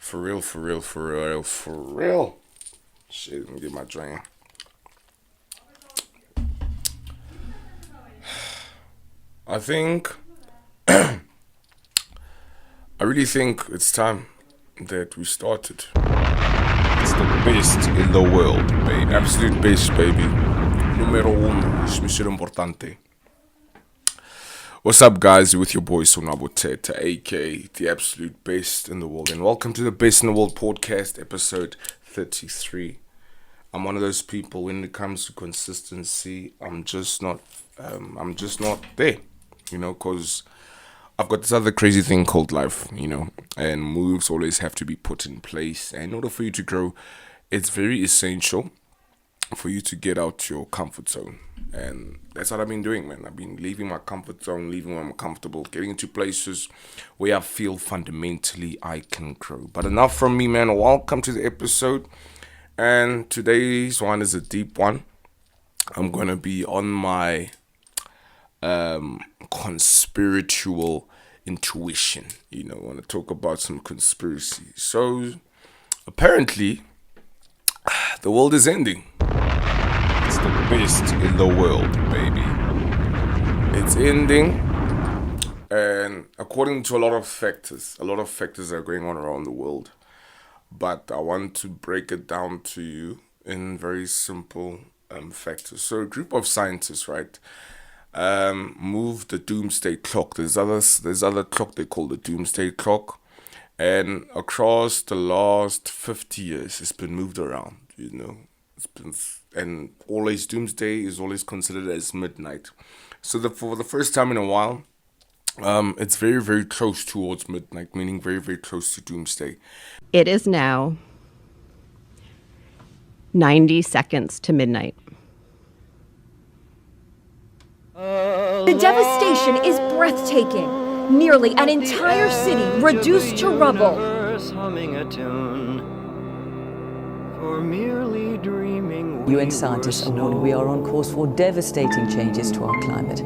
For real, for real, for real, for real. Shit, let me get my drink. I think, I really think it's time that we started. It's the best in the world, baby. Absolute best, baby. Numero uno, es mission importante. What's up, guys? You're with your boy Sonwabo Thetha, aka the absolute best in the world, and welcome to the Best in the World podcast, episode 33. I'm one of those people when it comes to consistency. I'm just not there, because I've got this other crazy thing called life, and moves always have to be put in place. And in order for you to grow, it's very essential for you to get out your comfort zone. And that's what I've been doing, man. I've been leaving my comfort zone, leaving where I'm comfortable, getting into places where I feel fundamentally I can grow. But enough from me, man. Welcome to the episode. And today's one is a deep one. I'm going to be on my conspiritual intuition. I want to talk about some conspiracy. So, apparently, the world is ending. It's the best in the world, baby. It's ending, and according to a lot of factors are going on around the world. But I want to break it down to you in very simple factors. So a group of scientists, right, moved the doomsday clock. There's other clock they call the doomsday clock, and across the last 50 years, it's been moved around. And always doomsday is always considered as midnight. So for the first time in a while, it's very, very close towards midnight, meaning very, very close to doomsday. It is now 90 seconds to midnight. The devastation is breathtaking. Nearly an entire city reduced to rubble. Humming a tune for merely dreaming. UN scientists are warning we are on course for devastating changes to our climate.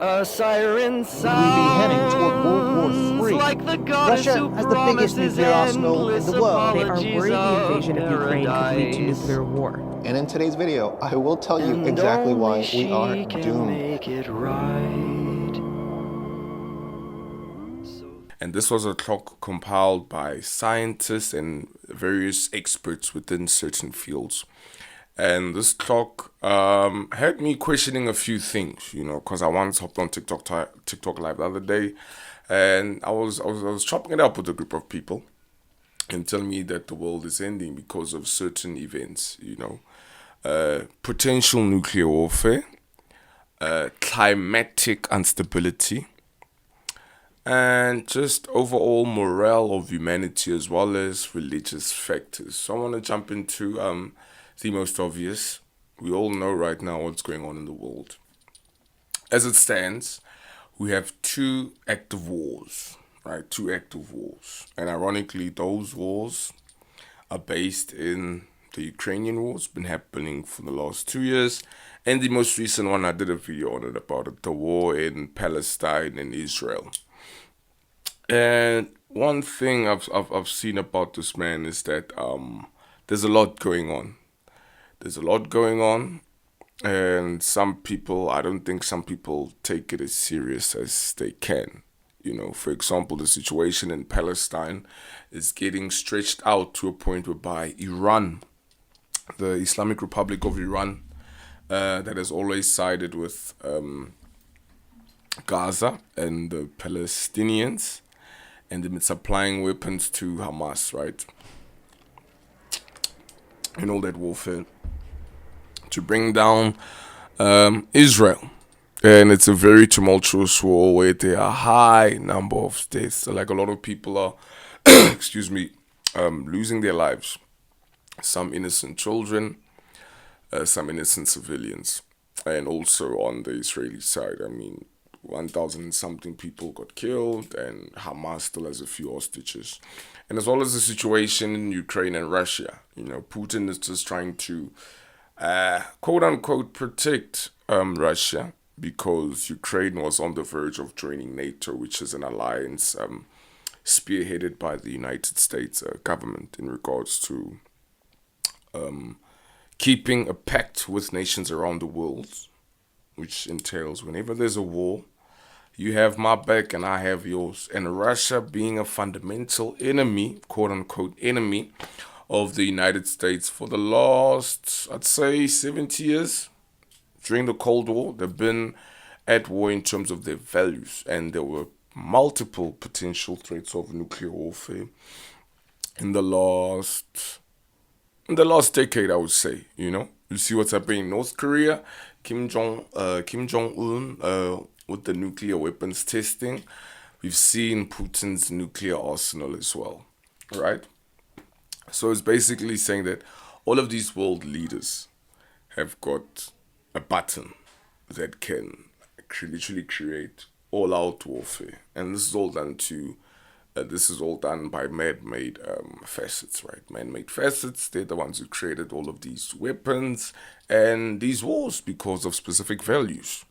A siren sound. We'd be heading toward World War III. Like the goddess Russia who has the biggest nuclear arsenal in the world. They are worried the invasion of Ukraine could lead to nuclear war. And in today's video, I will tell you exactly why we are doomed. Make it right. And this was a clock compiled by scientists and various experts within certain fields. And this clock had me questioning a few things, because I once hopped on TikTok Live the other day, and I was chopping it up with a group of people and telling me that the world is ending because of certain events, potential nuclear warfare, climatic instability, and just overall morale of humanity as well as religious factors. So I want to jump into the most obvious. We all know right now what's going on in the world. As it stands, we have two active wars, right? Two active wars. And ironically, those wars are based in the Ukrainian war. It's been happening for the last 2 years. And the most recent one, I did a video on it about it, the war in Palestine and Israel. And one thing I've seen about this, man, is that there's a lot going on. And I don't think some people take it as serious as they can. For example, the situation in Palestine is getting stretched out to a point whereby Iran, the Islamic Republic of Iran, that has always sided with Gaza and the Palestinians, and they've been supplying weapons to Hamas, right? And all that warfare to bring down Israel. And it's a very tumultuous war where there are a high number of deaths. So like a lot of people are, losing their lives. Some innocent children, some innocent civilians. And also on the Israeli side, 1,000 and something people got killed, and Hamas still has a few hostages. And as well as the situation in Ukraine and Russia, Putin is just trying to, quote unquote, protect Russia because Ukraine was on the verge of joining NATO, which is an alliance spearheaded by the United States government in regards to keeping a pact with nations around the world, which entails whenever there's a war, you have my back and I have yours. And Russia being a fundamental enemy, quote unquote enemy, of the United States for the last, I'd say, 70 years. During the Cold War, they've been at war in terms of their values, and there were multiple potential threats of nuclear warfare in the last decade, I would say. You see what's happening in North Korea, Kim Jong Un with the nuclear weapons testing. We've seen Putin's nuclear arsenal as well, right? So it's basically saying that all of these world leaders have got a button that can literally create all-out warfare, and this is all done by man-made facets, right? Man-made facets. They're the ones who created all of these weapons and these wars because of specific values,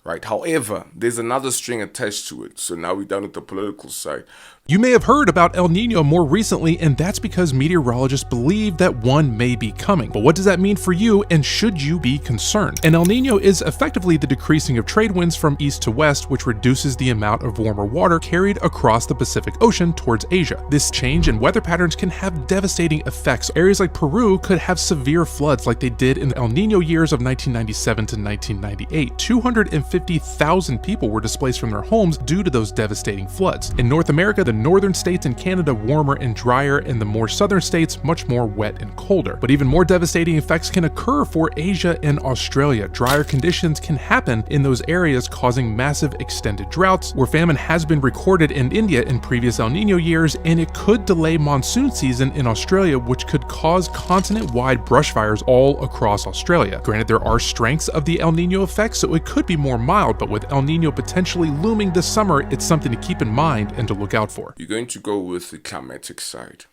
right? However, there's another string attached to it. So now we're done with the political side. You may have heard about El Nino more recently, and that's because meteorologists believe that one may be coming. But what does that mean for you, and should you be concerned? An El Nino is effectively the decreasing of trade winds from east to west, which reduces the amount of warmer water carried across the Pacific Ocean towards Asia. This change in weather patterns can have devastating effects. Areas like Peru could have severe floods like they did in the El Nino years of 1997 to 1998. 250,000 people were displaced from their homes due to those devastating floods. In North America, the northern states and Canada warmer and drier, and the more southern states much more wet and colder. But even more devastating effects can occur for Asia and Australia. Drier conditions can happen in those areas, causing massive extended droughts, where famine has been recorded in India in previous El Nino years, and it could delay monsoon season in Australia, which could cause continent-wide brush fires all across Australia. Granted, there are strengths of the El Nino effect, so it could be more mild, but with El Nino potentially looming this summer, it's something to keep in mind and to look out for. You're going to go with the climatic side.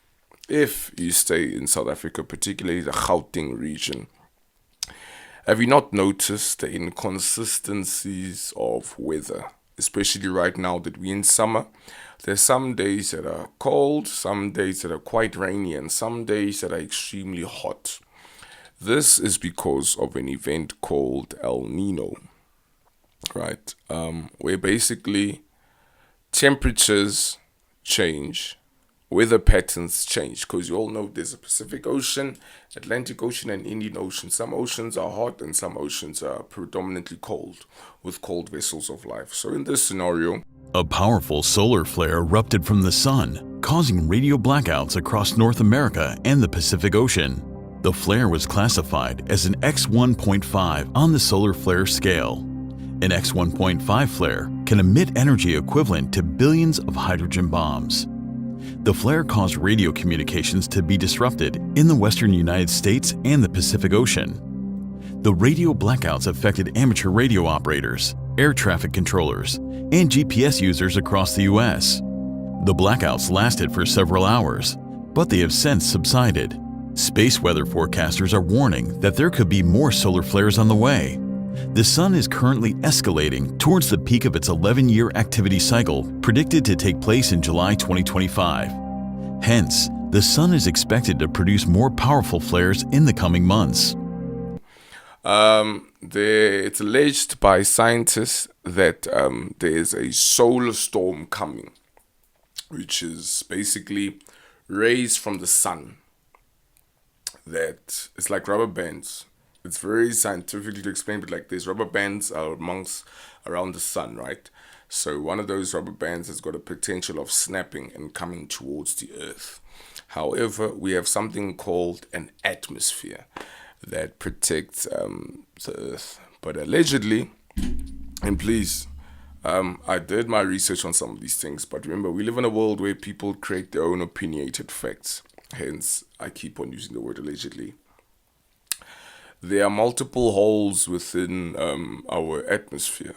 If you stay in South Africa, particularly the Gauteng region, have you not noticed the inconsistencies of weather? Especially right now that we're in summer, there's some days that are cold, some days that are quite rainy, and some days that are extremely hot. This is because of an event called El Nino, right? Where basically temperatures change, weather patterns change, because you all know there's a Pacific Ocean, Atlantic Ocean, and Indian Ocean. Some oceans are hot and some oceans are predominantly cold, with cold vessels of life. So in this scenario, a powerful solar flare erupted from the sun, causing radio blackouts across North America and the Pacific Ocean. The flare was classified as an X1.5 on the solar flare scale. An X1.5 flare can emit energy equivalent to billions of hydrogen bombs. The flare caused radio communications to be disrupted in the western United States and the Pacific Ocean. The radio blackouts affected amateur radio operators, air traffic controllers, and GPS users across the US. The blackouts lasted for several hours, but they have since subsided. Space weather forecasters are warning that there could be more solar flares on the way. The sun is currently escalating towards the peak of its 11-year activity cycle, predicted to take place in July 2025. Hence, the sun is expected to produce more powerful flares in the coming months. It's alleged by scientists that there is a solar storm coming, which is basically rays from the sun that it's like rubber bands. It's very scientifically to explain, but like there's rubber bands around the sun, right? So one of those rubber bands has got a potential of snapping and coming towards the earth. However, we have something called an atmosphere that protects the earth. But allegedly, and please, I did my research on some of these things, but remember, we live in a world where people create their own opinionated facts. Hence, I keep on using the word allegedly. There are multiple holes within our atmosphere,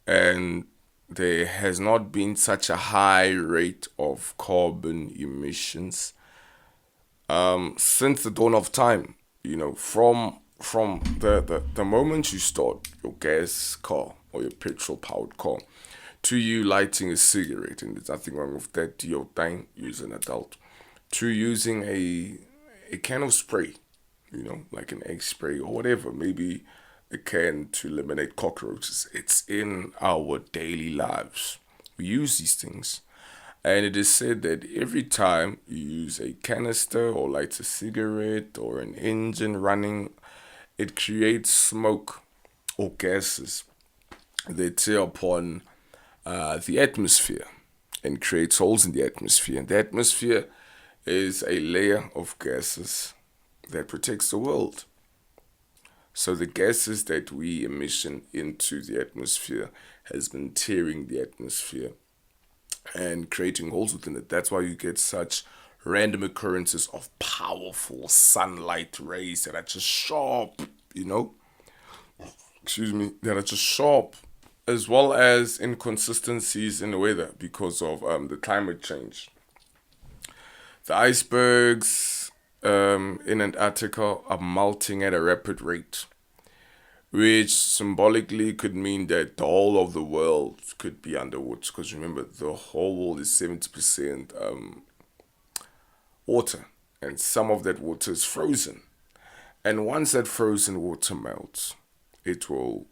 and there has not been such a high rate of carbon emissions since the dawn of time. From from the moment you start your gas car or your petrol powered car to you lighting a cigarette, and there's nothing wrong with that, to your time, you're an adult, to using a can of spray, like an egg spray or whatever, maybe a can to eliminate cockroaches. It's in our daily lives. We use these things. And it is said that every time you use a canister or light a cigarette or an engine running, it creates smoke or gases that tear upon the atmosphere and creates holes in the atmosphere. And the atmosphere is a layer of gases that protects the world. So the gases that we emission into the atmosphere has been tearing the atmosphere and creating holes within it. That's why you get such random occurrences of powerful sunlight rays that are just sharp, that are just sharp, as well as inconsistencies in the weather because of the climate change. The icebergs in Antarctica are melting at a rapid rate, which symbolically could mean that the whole of the world could be underwater. Because remember, the whole world is 70% water, and some of that water is frozen. And once that frozen water melts, it will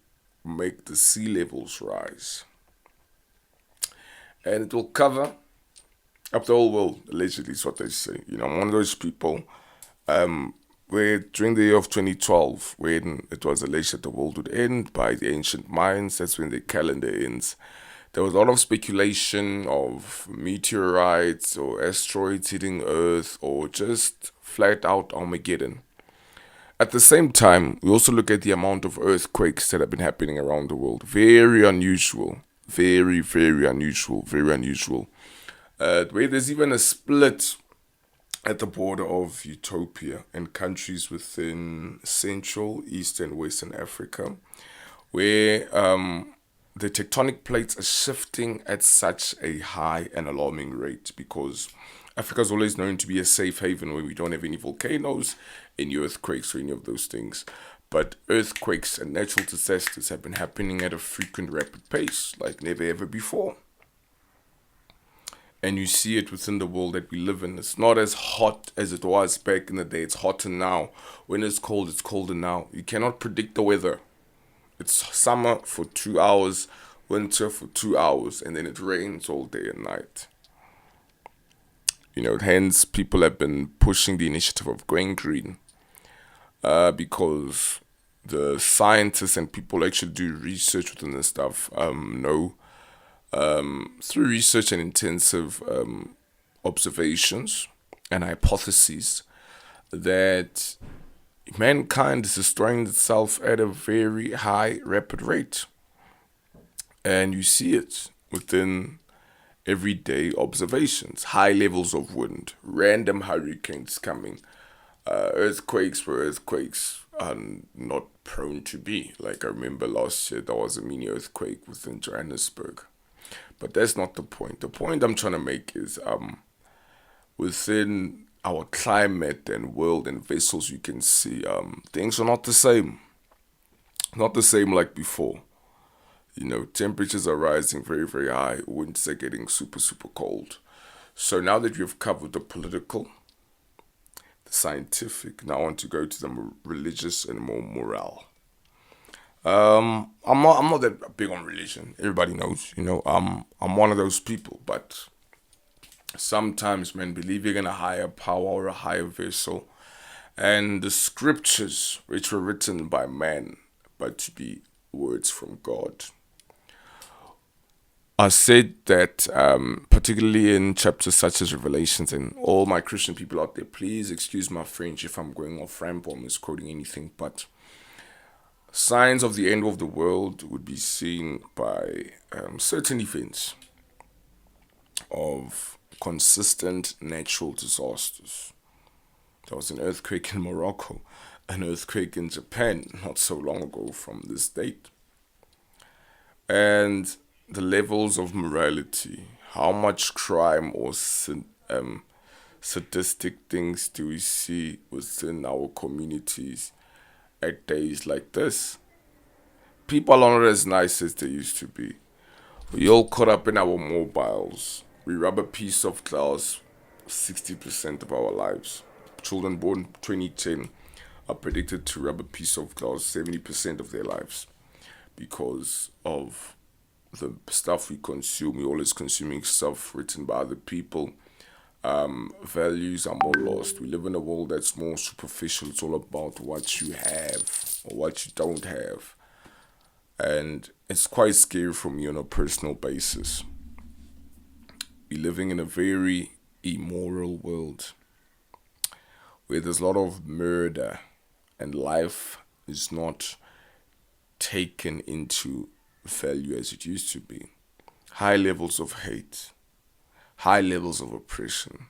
make the sea levels rise. And it will cover up the whole world, allegedly, is what they say. I'm one of those people where during the year of 2012, when it was alleged that the world would end by the ancient Mayans, that's when the calendar ends, there was a lot of speculation of meteorites or asteroids hitting Earth or just flat out Armageddon. At the same time, we also look at the amount of earthquakes that have been happening around the world. Very unusual. Very, very unusual. Very unusual. Where there's even a split at the border of Utopia and countries within Central, East, and Western Africa, where the tectonic plates are shifting at such a high and alarming rate, because Africa is always known to be a safe haven where we don't have any volcanoes, any earthquakes, or any of those things. But earthquakes and natural disasters have been happening at a frequent, rapid pace, like never ever before. And you see it within the world that we live in. It's not as hot as it was back in the day. It's hotter now. When it's cold, it's colder now. You cannot predict the weather. It's summer for 2 hours, winter for 2 hours, and then it rains all day and night. Hence people have been pushing the initiative of going green, because the scientists and people who actually do research within this stuff know, through research and intensive observations and hypotheses, that mankind is destroying itself at a very high, rapid rate. And you see it within everyday observations. High levels of wind, random hurricanes coming, earthquakes where earthquakes are not prone to be. Like I remember last year, there was a mini earthquake within Johannesburg. But that's not the point. The point I'm trying to make is within our climate and world and vessels, you can see things are not the same. Not the same like before. Temperatures are rising very, very high. Winters are getting super, super cold. So now that we've covered the political, the scientific, now I want to go to the religious and more moral. I'm not that big on religion. Everybody knows, I'm one of those people. But sometimes, man, believing in a higher power or a higher vessel, and the scriptures which were written by man, but to be words from God, are said that, particularly in chapters such as Revelations, and all my Christian people out there, please excuse my French if I'm going off ramp or misquoting anything, but signs of the end of the world would be seen by certain events of consistent natural disasters. There was an earthquake in Morocco, an earthquake in Japan not so long ago from this date. And the levels of morality, how much crime or sadistic things do we see within our communities at days like this. People are not as nice as they used to be. We all caught up in our mobiles. We rub a piece of glass 60% of our lives. Children born 2010 are predicted to rub a piece of glass 70% of their lives because of the stuff we consume. We're always consuming stuff written by other people. Values are more lost. We live in a world that's more superficial. It's all about what you have or what you don't have. And it's quite scary for me on a personal basis. We're living in a very immoral world where there's a lot of murder and life is not taken into value as it used to be. High levels of hate, high levels of oppression,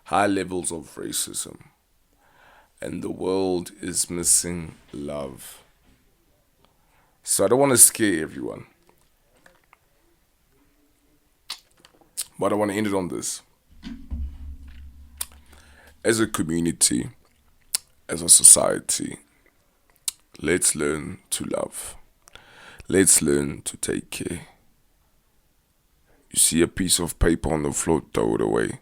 high levels of racism, and the world is missing love. So I don't want to scare everyone, but I want to end it on this. As a community, as a society, let's learn to love. Let's learn to take care. You see a piece of paper on the floor, throw it away.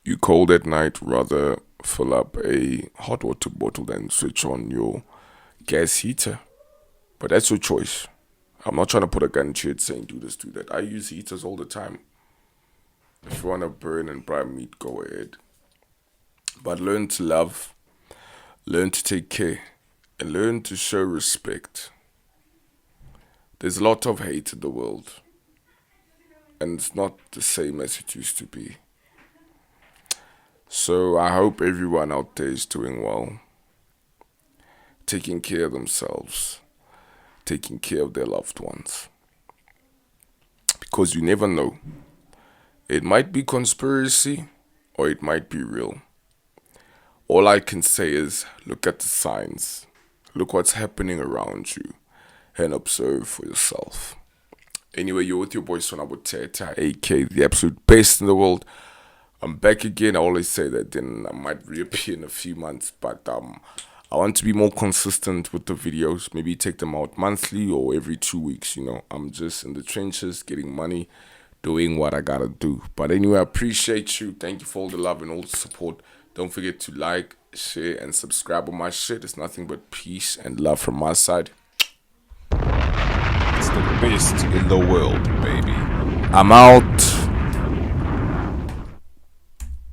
You cold at night, rather fill up a hot water bottle than switch on your gas heater. But that's your choice. I'm not trying to put a gun to it saying do this, do that. I use heaters all the time. If you want to burn and fry meat, go ahead. But learn to love, learn to take care, and learn to show respect. There's a lot of hate in the world, and it's not the same as it used to be. So I hope everyone out there is doing well, taking care of themselves, taking care of their loved ones. Because you never know. It might be conspiracy or it might be real. All I can say is look at the signs, look what's happening around you, and observe for yourself. Anyway, you're with your boy Sonwabo Thetha, aka the absolute best in the world. I'm back again. I always say that, then I might reappear in a few months, but I want to be more consistent with the videos. Maybe take them out monthly or every 2 weeks. I'm just in the trenches getting money, doing what I gotta do. But anyway, I appreciate you. Thank you for all the love and all the support. Don't forget to like, share, and subscribe on my shit. It's nothing but peace and love from my side. It's the best in the world, baby. I'm out.